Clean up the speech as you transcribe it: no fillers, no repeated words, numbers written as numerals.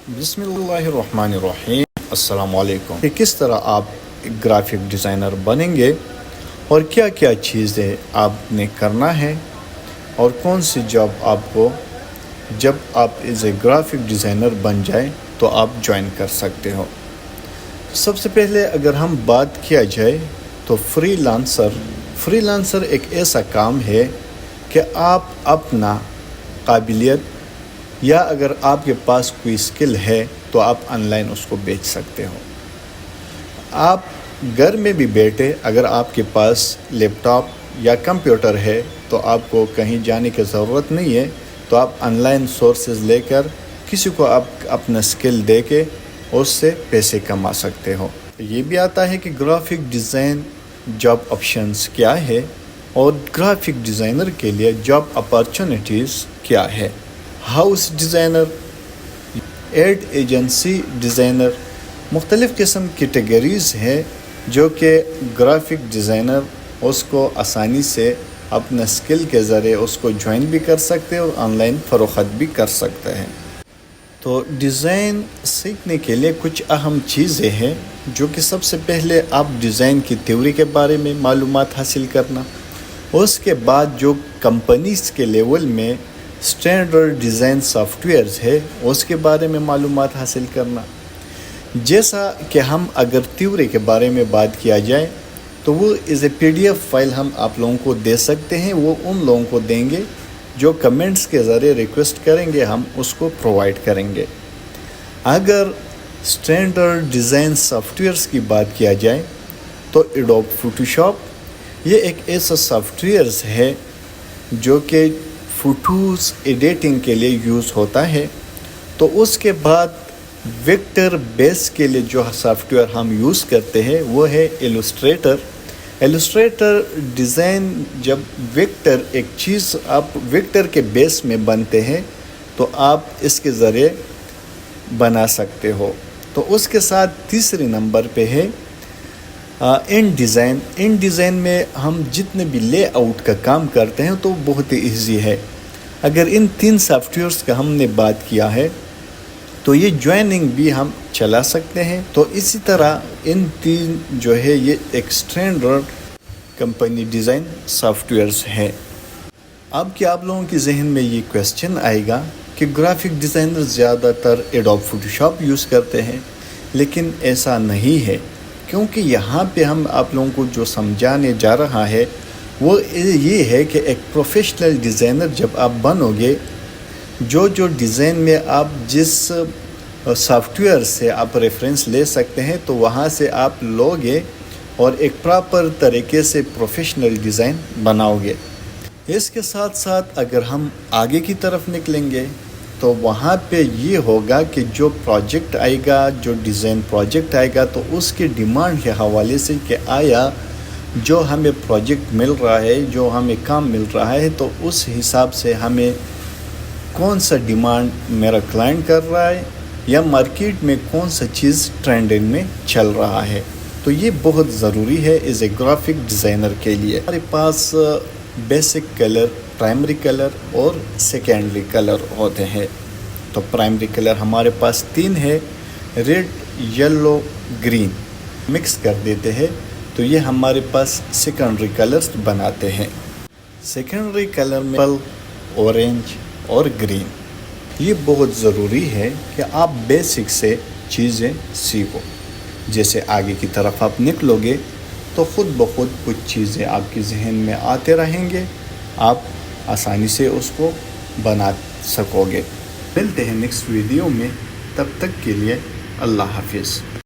بسم اللہ الرحمن الرحیم۔ السلام علیکم۔ کہ کس طرح آپ گرافک ڈیزائنر بنیں گے اور کیا کیا چیزیں آپ نے کرنا ہے اور کون سی جاب آپ کو جب آپ ایز اے گرافک ڈیزائنر بن جائیں تو آپ جوائن کر سکتے ہو۔ سب سے پہلے اگر ہم بات کیا جائے تو فری لانسر ایک ایسا کام ہے کہ آپ اپنا قابلیت یا اگر آپ کے پاس کوئی اسکل ہے تو آپ آن لائن اس کو بیچ سکتے ہو۔ آپ گھر میں بھی بیٹھے اگر آپ کے پاس لیپ ٹاپ یا کمپیوٹر ہے تو آپ کو کہیں جانے کی ضرورت نہیں ہے، تو آپ آن لائن سورسز لے کر کسی کو آپ اپنا اسکل دے کے اس سے پیسے کما سکتے ہو۔ یہ بھی آتا ہے کہ گرافک ڈیزائن جاب آپشنز کیا ہے اور گرافک ڈیزائنر کے لیے جاب اپارچونیٹیز کیا ہے۔ House designer, ad agency designer, مختلف قسم کیٹیگریز ہے جو کہ گرافک ڈیزائنر اس کو آسانی سے اپنا اسکل کے ذریعے اس کو جوائن بھی کر سکتے ہیں اور آن لائن فروخت بھی کر سکتے ہیں۔ تو ڈیزائن سیکھنے کے لیے کچھ اہم چیزیں ہیں جو کہ سب سے پہلے آپ ڈیزائن کی تھیوری کے بارے میں معلومات حاصل کرنا، اس کے بعد جو کمپنیز کے لیول میں اسٹینڈرڈ ڈیزائن سافٹ ویئرز ہے اس کے بارے میں معلومات حاصل کرنا۔ جیسا کہ ہم اگر تھیوری کے بارے میں بات کیا جائے تو وہ ایز اے PDF فائل ہم آپ لوگوں کو دے سکتے ہیں، وہ ان لوگوں کو دیں گے جو کمنٹس کے ذریعے ریکویسٹ کریں گے، ہم اس کو پرووائڈ کریں گے۔ اگر اسٹینڈرڈ ڈیزائن سافٹ ویئرز کی بات کیا جائے تو ایڈوب فوٹوشاپ یہ ایک ایسا سافٹ ویئرز ہے جو کہ فوٹوز ایڈیٹنگ کے لیے یوز ہوتا ہے۔ تو اس کے بعد ویکٹر بیس کے لیے جو سافٹ ویئر ہم یوز کرتے ہیں وہ ہے ایلسٹریٹر ڈیزائن۔ جب ویکٹر ایک چیز آپ ویکٹر کے بیس میں بنتے ہیں تو آپ اس کے ذریعے بنا سکتے ہو۔ تو اس کے ساتھ تیسری نمبر پہ ہے ان ڈیزائن میں ہم جتنے بھی لے آؤٹ کا کام کرتے ہیں تو بہت ہی ایزی ہے۔ اگر ان 3 سافٹ ویئرس کا ہم نے بات کیا ہے تو یہ جوائننگ بھی ہم چلا سکتے ہیں۔ تو اسی طرح ان 3 جو ہے یہ ایک standard company design softwares ہے۔ اب کہ آپ لوگوں کے ذہن میں یہ کویسچن آئے گا کہ گرافک ڈیزائنر زیادہ تر ایڈوب فوٹوشاپ یوز کرتے ہیں، لیکن ایسا نہیں ہے، کیونکہ یہاں پہ ہم آپ لوگوں کو جو سمجھانے جا رہا ہے وہ یہ ہے کہ ایک پروفیشنل ڈیزائنر جب آپ بنو گے، جو ڈیزائن میں آپ جس سافٹ ویئر سے آپ ریفرنس لے سکتے ہیں تو وہاں سے آپ لوگے اور ایک پراپر طریقے سے پروفیشنل ڈیزائن بناؤ گے۔ اس کے ساتھ ساتھ اگر ہم آگے کی طرف نکلیں گے تو وہاں پہ یہ ہوگا کہ جو پروجیکٹ آئے گا، جو ڈیزائن پروجیکٹ آئے گا تو اس کے ڈیمانڈ کے حوالے سے کہ آیا جو ہمیں پروجیکٹ مل رہا ہے، جو ہمیں کام مل رہا ہے، تو اس حساب سے ہمیں کون سا ڈیمانڈ میرا کلائنٹ کر رہا ہے یا مارکیٹ میں کون سا چیز ٹرینڈنگ میں چل رہا ہے۔ تو یہ بہت ضروری ہے ایز اے گرافک ڈیزائنر کے لیے۔ ہمارے پاس بیسک کلر، پرائمری کلر اور سیکنڈری کلر ہوتے ہیں۔ تو پرائمری کلر ہمارے پاس 3 ہے، ریڈ، یلو، گرین، مکس کر دیتے ہیں تو یہ ہمارے پاس سیکنڈری کلرز بناتے ہیں۔ سیکنڈری کلر میں پرپل، اورنج اور گرین، یہ بہت ضروری ہے کہ آپ بیسک سے چیزیں سیکھو۔ جیسے آگے کی طرف آپ نکلو گے تو خود بخود کچھ چیزیں آپ کے ذہن میں آتے رہیں گے، آپ آسانی سے اس کو بنا سکو گے۔ ملتے ہیں نیکسٹ ویڈیو میں، تب تک کے لیے اللہ حافظ۔